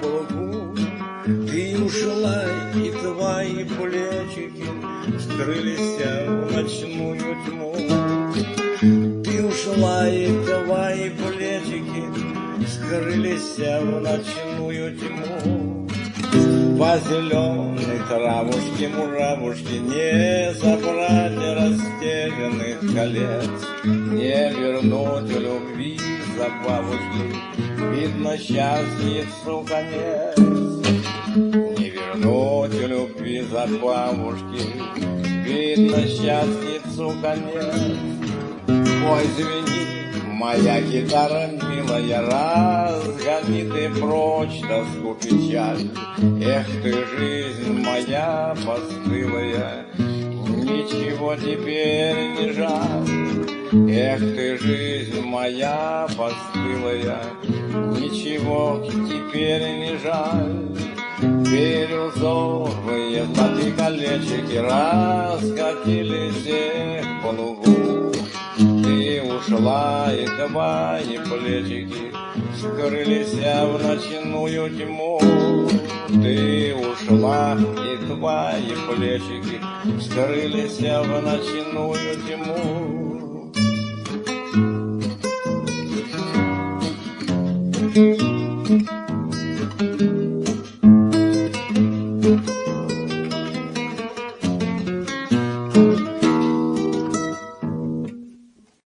полку. Ты ушла, и твои плечики скрылись в ночную тьму. Ты ушла, и твои плечики скрылись в ночную тьму. По зеленой травушке, муравушке не забрать растерянных колец, не вернуть любви забавушки, видно, счастьицу конец. Не вернуть любви забавушки, видно, счастьицу конец. Ой, звени, моя гитара милая, разгони ты прочь тоску печаль. Эх ты, жизнь моя постылая, ничего теперь не жаль. Эх ты, жизнь моя постылая, ничего теперь не жаль. Бирюзовые золотые колечки раскатились по лугу. Ты ушла, и твои плечики скрылись в ночную тьму. Ты ушла, и твои плечики скрылись в ночную тьму.